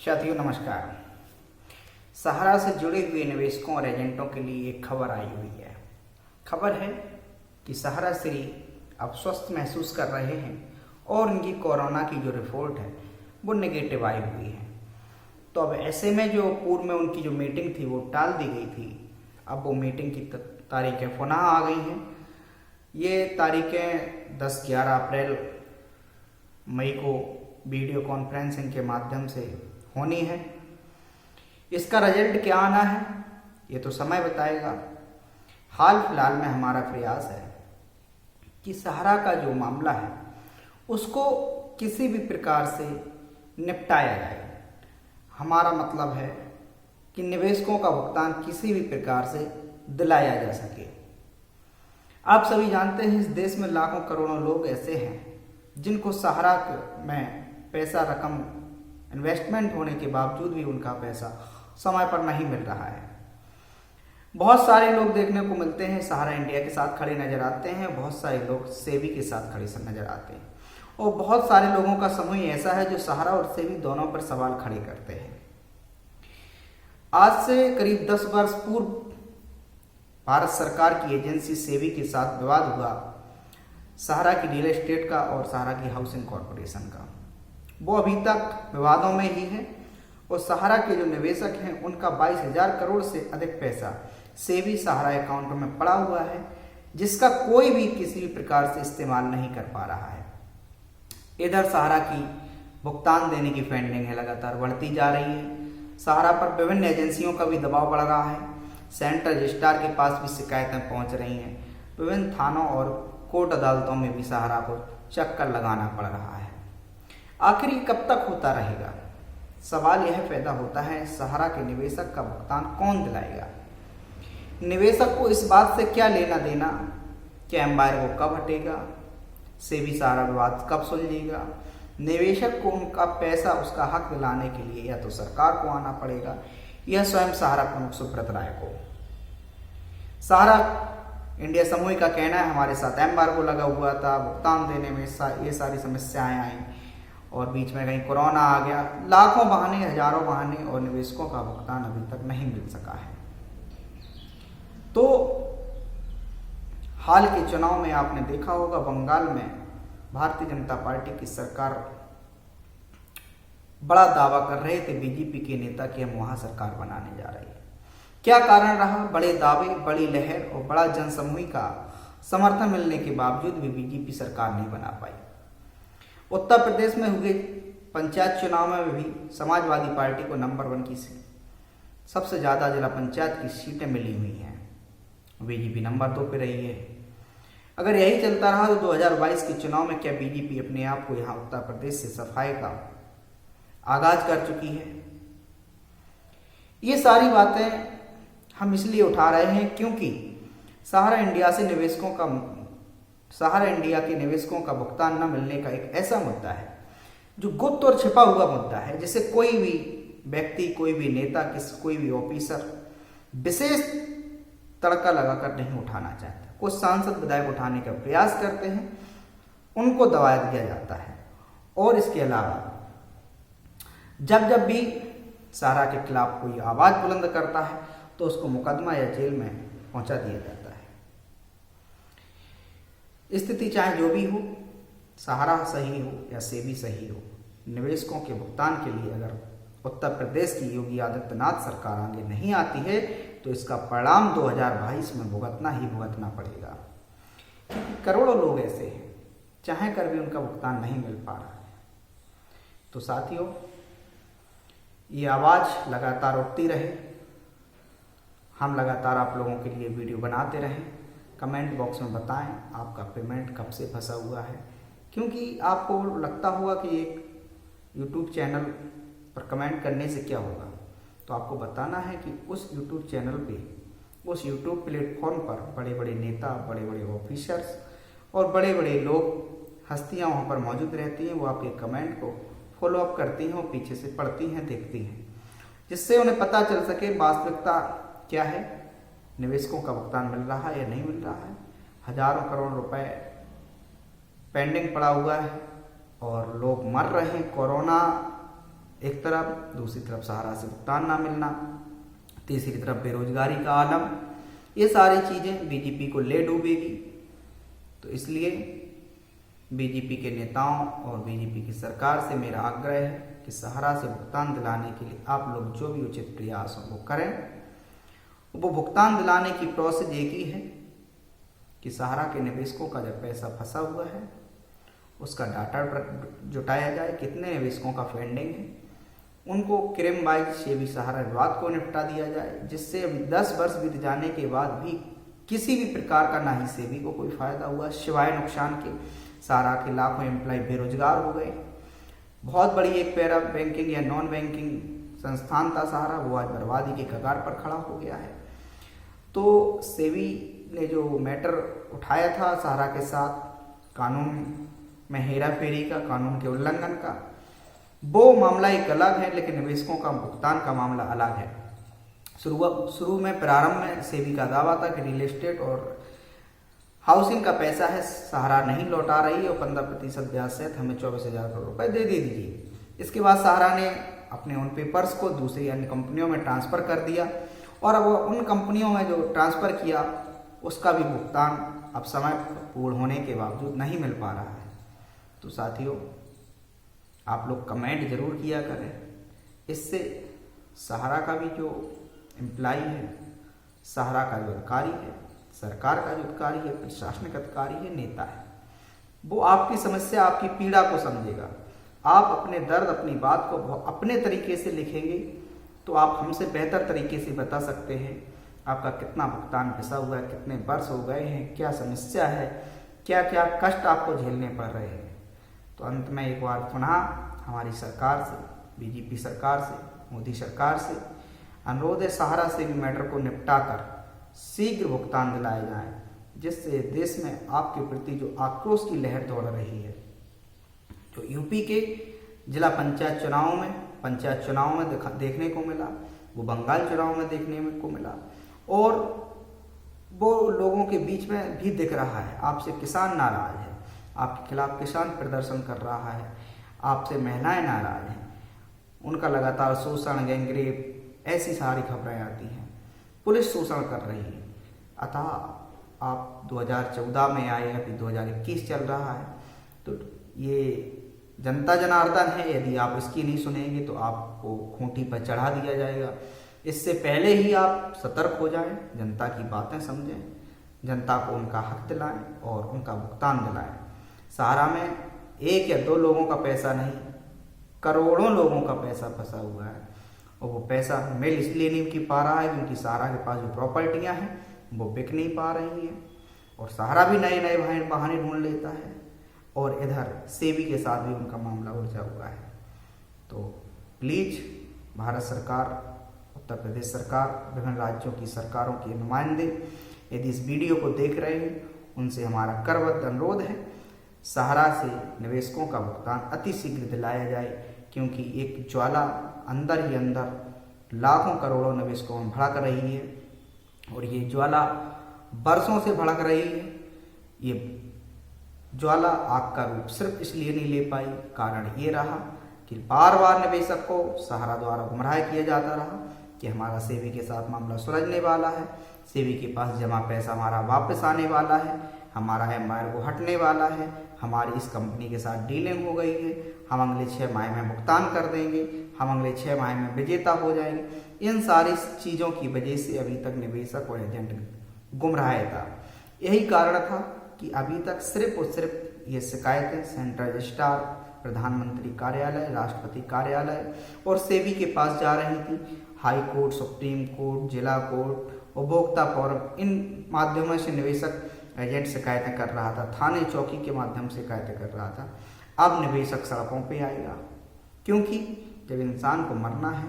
साथियों नमस्कार। सहारा से जुड़े हुए निवेशकों और एजेंटों के लिए एक खबर आई हुई है। खबर है कि सहारा श्री अब स्वस्थ महसूस कर रहे हैं और उनकी कोरोना की जो रिपोर्ट है वो नेगेटिव आई हुई है। तो अब ऐसे में जो पूर्व में उनकी जो मीटिंग थी वो टाल दी गई थी, अब वो मीटिंग की तारीखें पुनः आ गई हैं। ये तारीखें 10, 11 अप्रैल मई को वीडियो कॉन्फ्रेंसिंग के माध्यम से होनी है। इसका रिजल्ट क्या आना है ये तो समय बताएगा। हाल फिलहाल में हमारा प्रयास है कि सहारा का जो मामला है उसको किसी भी प्रकार से निपटाया जाए। हमारा मतलब है कि निवेशकों का भुगतान किसी भी प्रकार से दिलाया जा सके। आप सभी जानते हैं इस देश में लाखों करोड़ों लोग ऐसे हैं जिनको सहारा में पैसा रकम इन्वेस्टमेंट होने के बावजूद भी उनका पैसा समय पर नहीं मिल रहा है। बहुत सारे लोग देखने को मिलते हैं सहारा इंडिया के साथ खड़े नजर आते हैं, बहुत सारे लोग सेबी के साथ खड़े नजर आते हैं और बहुत सारे लोगों का समूह ऐसा है जो सहारा और सेबी दोनों पर सवाल खड़े करते हैं। आज से करीब 10 वर्ष पूर्व भारत सरकार की एजेंसी सेबी के साथ विवाद हुआ सहारा की रियल एस्टेट का और सहारा की हाउसिंग कॉरपोरेशन का। वो अभी तक विवादों में ही है और सहारा के जो निवेशक हैं उनका 22,000 करोड़ से अधिक पैसा सेबी सहारा अकाउंट में पड़ा हुआ है, जिसका कोई भी किसी भी प्रकार से इस्तेमाल नहीं कर पा रहा है। इधर सहारा की भुगतान देने की पेंडिंग है लगातार बढ़ती जा रही है। सहारा पर विभिन्न एजेंसियों का भी दबाव बढ़ रहा है। सेंट्रल रजिस्ट्रार के पास भी शिकायतें पहुंच रही हैं। विभिन्न थानों और कोर्ट अदालतों में भी सहारा को चक्कर लगाना पड़ रहा है। आखिर ये कब तक होता रहेगा? सवाल यह पैदा होता है सहारा के निवेशक का भुगतान कौन दिलाएगा? निवेशक को इस बात से क्या लेना देना कि एम्बार्गो कब हटेगा, सेबी सहारा विवाद कब सुलझेगा? निवेशक को उनका पैसा उसका हक दिलाने के लिए या तो सरकार को आना पड़ेगा या स्वयं सहारा प्रमुख सुब्रत राय को। सहारा इंडिया समूह का कहना है हमारे साथ एम्बार्गो लगा हुआ था, भुगतान देने में ये सारी समस्याएं आई और बीच में कहीं कोरोना आ गया। लाखों बहाने, हजारों बहाने और निवेशकों का भुगतान अभी तक नहीं मिल सका है। तो हाल के चुनाव में आपने देखा होगा बंगाल में भारतीय जनता पार्टी की सरकार बड़ा दावा कर रहे थे बीजेपी के नेता कि हम वहां सरकार बनाने जा रहे हैं। क्या कारण रहा? बड़े दावे, बड़ी लहर और बड़ा जनसमूह का समर्थन मिलने के बावजूद भी बीजेपी सरकार नहीं बना पाई। उत्तर प्रदेश में हुए पंचायत चुनाव में भी समाजवादी पार्टी को नंबर 1 की सबसे ज़्यादा जिला पंचायत की सीटें मिली हुई हैं। बीजेपी नंबर 2 पे रही है। अगर यही चलता रहा तो 2022 के चुनाव में क्या बीजेपी अपने आप को यहाँ उत्तर प्रदेश से सफाई का आगाज कर चुकी है? ये सारी बातें हम इसलिए उठा रहे हैं क्योंकि सहारा इंडिया के निवेशकों का भुगतान न मिलने का एक ऐसा मुद्दा है जो गुप्त और छिपा हुआ मुद्दा है, जिसे कोई भी व्यक्ति, कोई भी नेता, कोई भी ऑफिसर विशेष तड़का लगाकर नहीं उठाना चाहता। कुछ सांसद विधायक उठाने का प्रयास करते हैं, उनको दबा दिया जाता है। और इसके अलावा जब भी सहारा के खिलाफ कोई आवाज बुलंद करता है तो उसको मुकदमा या जेल में पहुंचा दिया जाता है। स्थिति चाहे जो भी हो, सहारा सही हो या सेबी सही हो, निवेशकों के भुगतान के लिए अगर उत्तर प्रदेश की योगी आदित्यनाथ सरकार आगे नहीं आती है तो इसका परिणाम 2022 में भुगतना पड़ेगा। क्योंकि करोड़ों लोग ऐसे हैं चाहे कर भी उनका भुगतान नहीं मिल पा रहा है। तो साथियों, ये आवाज़ लगातार उठती रहे, हम लगातार आप लोगों के लिए वीडियो बनाते रहें। कमेंट बॉक्स में बताएं आपका पेमेंट कब से फंसा हुआ है, क्योंकि आपको लगता होगा कि एक यूट्यूब चैनल पर कमेंट करने से क्या होगा। तो आपको बताना है कि उस यूट्यूब चैनल पे, उस यूट्यूब प्लेटफॉर्म पर बड़े बड़े नेता, बड़े बड़े ऑफिसर्स और बड़े बड़े लोग, हस्तियाँ वहाँ पर मौजूद रहती हैं। वो आपके कमेंट को फॉलो अप करती हैं और पीछे से पढ़ती हैं, देखती हैं, जिससे उन्हें पता चल सके वास्तविकता क्या है, निवेशकों का भुगतान मिल रहा है या नहीं मिल रहा है। हजारों करोड़ रुपए पेंडिंग पड़ा हुआ है और लोग मर रहे हैं। कोरोना एक तरफ, दूसरी तरफ सहारा से भुगतान ना मिलना, तीसरी तरफ बेरोजगारी का आलम, ये सारी चीज़ें बीजेपी को ले डूबेगी। तो इसलिए बीजेपी के नेताओं और बीजेपी की सरकार से मेरा आग्रह है कि सहारा से भुगतान दिलाने के लिए आप लोग जो भी उचित प्रयास हो वो करें। वो भुगतान दिलाने की प्रोसेस एक ही है कि सहारा के निवेशकों का जब पैसा फंसा हुआ है उसका डाटा जुटाया जाए, कितने निवेशकों का फंडिंग है, उनको क्रेम वाइज से भी सहारा विवाद को निपटा दिया जाए, जिससे अभी 10 वर्ष बीत जाने के बाद भी किसी भी प्रकार का ना ही सेबी को कोई फायदा हुआ, सिवाय नुकसान के। सहारा के लाखों एम्प्लॉय बेरोजगार हो गए। बहुत बड़ी एक पैरा बैंकिंग या नॉन बैंकिंग संस्थान था सहारा, वो आज बर्बादी के कगार पर खड़ा हो गया है। तो सेबी ने जो मैटर उठाया था सहारा के साथ कानून में हेरा फेरी का, कानून के उल्लंघन का, वो मामला एक अलग है, लेकिन निवेशकों का भुगतान का मामला अलग है। शुरू में प्रारंभ में सेबी का दावा था कि रियल एस्टेट और हाउसिंग का पैसा है सहारा नहीं लौटा रही है और 15% ब्याज सहित हमें 24,000 करोड़ रुपए दे दीजिए। इसके बाद सहारा ने अपने उन पेपर्स को दूसरी अन्य कंपनियों में ट्रांसफ़र कर दिया और अब उन कंपनियों में जो ट्रांसफ़र किया उसका भी भुगतान अब समय पूर्ण होने के बावजूद नहीं मिल पा रहा है। तो साथियों, आप लोग कमेंट जरूर किया करें। इससे सहारा का भी जो एम्प्लाई है, सहारा का जो अधिकारी है, सरकार का जो अधिकारी है, प्रशासनिक अधिकारी है, नेता है, वो आपकी समस्या, आपकी पीड़ा को समझेगा। आप अपने दर्द, अपनी बात को अपने तरीके से लिखेंगे तो आप हमसे बेहतर तरीके से बता सकते हैं आपका कितना भुगतान फंसा हुआ है, कितने वर्ष हो गए हैं, क्या समस्या है, क्या क्या कष्ट आपको झेलने पड़ रहे हैं। तो अंत में एक बार पुनः हमारी सरकार से, बीजेपी सरकार से, मोदी सरकार से अनुरोध है, सहारा से भी मैटर को निपटा कर शीघ्र भुगतान दिलाए जाए, जिससे देश में आपके प्रति जो आक्रोश की लहर दौड़ रही है, जो यूपी के जिला पंचायत चुनाव में देखने को मिला, वो बंगाल चुनाव में देखने को मिला और वो लोगों के बीच में भी दिख रहा है। आपसे किसान नाराज है, आपके खिलाफ किसान प्रदर्शन कर रहा है, आपसे महिलाएं नाराज हैं, उनका लगातार शोषण, गैंगरेप, ऐसी सारी खबरें आती हैं, पुलिस शोषण कर रही है। अतः आप 2014 में आए, अभी 2021 चल रहा है, तो ये जनता जनार्दन है। यदि आप इसकी नहीं सुनेंगे तो आपको खूंटी पर चढ़ा दिया जाएगा। इससे पहले ही आप सतर्क हो जाएं, जनता की बातें समझें, जनता को उनका हक दिलाएं और उनका भुगतान दिलाएं। सहारा में 1 या 2 लोगों का पैसा नहीं, करोड़ों लोगों का पैसा फंसा हुआ है और वो पैसा मिल इसलिए नहीं की पा रहा है क्योंकि सहारा के पास जो प्रॉपर्टियां हैं वो बिक नहीं पा रही हैं और सहारा भी नए नए बहाने ढूंढ लेता है और इधर सेबी के साथ भी उनका मामला उलझा हुआ है। तो प्लीज़ भारत सरकार, उत्तर प्रदेश सरकार, विभिन्न राज्यों की सरकारों के नुमाइंदे यदि इस वीडियो को देख रहे हैं, उनसे हमारा करबद्ध अनुरोध है, सहारा से निवेशकों का भुगतान अति शीघ्र दिलाया जाए, क्योंकि एक ज्वाला अंदर ही अंदर लाखों करोड़ों निवेशकों में भड़क रही है और ये ज्वाला बरसों से भड़क रही है। ये ज्वाला आग का रूप सिर्फ इसलिए नहीं ले पाई, कारण ये रहा कि बार बार निवेशक को सहारा द्वारा गुमराह किया जाता रहा कि हमारा सेबी के साथ मामला सुलझने वाला है, सेबी के पास जमा पैसा हमारा वापस आने वाला है, हमारा एम्पायर को हटने वाला है, हमारी इस कंपनी के साथ डीलिंग हो गई है, हम अगले 6 माह में भुगतान कर देंगे, हम अगले 6 माह में विजेता हो जाएंगे। इन सारी चीज़ों की वजह से अभी तक निवेशक और एजेंट गुमराह था। यही कारण था कि अभी तक सिर्फ और सिर्फ ये शिकायतें सेंट्रल रजिस्ट्रार, प्रधानमंत्री कार्यालय, राष्ट्रपति कार्यालय और सेबी के पास जा रही थी। हाई कोर्ट, सुप्रीम कोर्ट, जिला कोर्ट, उपभोक्ता फोरम, इन माध्यमों से निवेशक एजेंट शिकायतें कर रहा था, थाने चौकी के माध्यम से शिकायतें कर रहा था। अब निवेशक सड़कों पे आएगा, क्योंकि जब इंसान को मरना है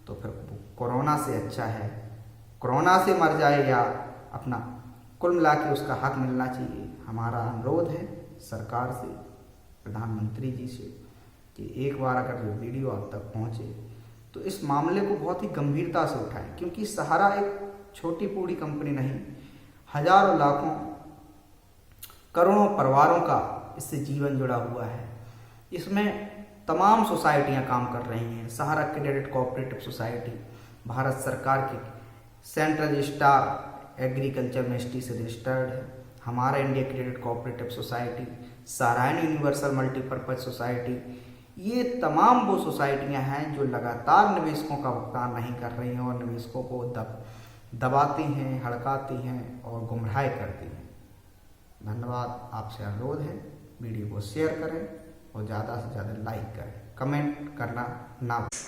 तो फिर कोरोना से अच्छा है कोरोना से मर जाए या अपना कुल मिला के उसका हक मिलना चाहिए। हमारा अनुरोध है सरकार से, प्रधानमंत्री जी से कि एक बार अगर ये वीडियो आप तक पहुँचे तो इस मामले को बहुत ही गंभीरता से उठाएं, क्योंकि सहारा एक छोटी पूरी कंपनी नहीं, हजारों लाखों करोड़ों परिवारों का इससे जीवन जुड़ा हुआ है। इसमें तमाम सोसाइटियां काम कर रही हैं। Sahara credit cooperative society Bharat सरकार के सेंट्रल रजिस्ट्रार एग्रीकल्चर मिनिस्ट्री से रजिस्टर्ड है। हमारा इंडिया क्रेडिट कोऑपरेटिव सोसाइटी, सारायण यूनिवर्सल मल्टीपर्पज सोसाइटी, ये तमाम वो सोसाइटियां हैं जो लगातार निवेशकों का भुगतान नहीं कर रही हैं और निवेशकों को दबाती हैं, हड़काती हैं और गुमराह करती हैं। धन्यवाद। आपसे अनुरोध है वीडियो को शेयर करें और ज़्यादा से ज़्यादा लाइक करें, कमेंट करना ना भूलें।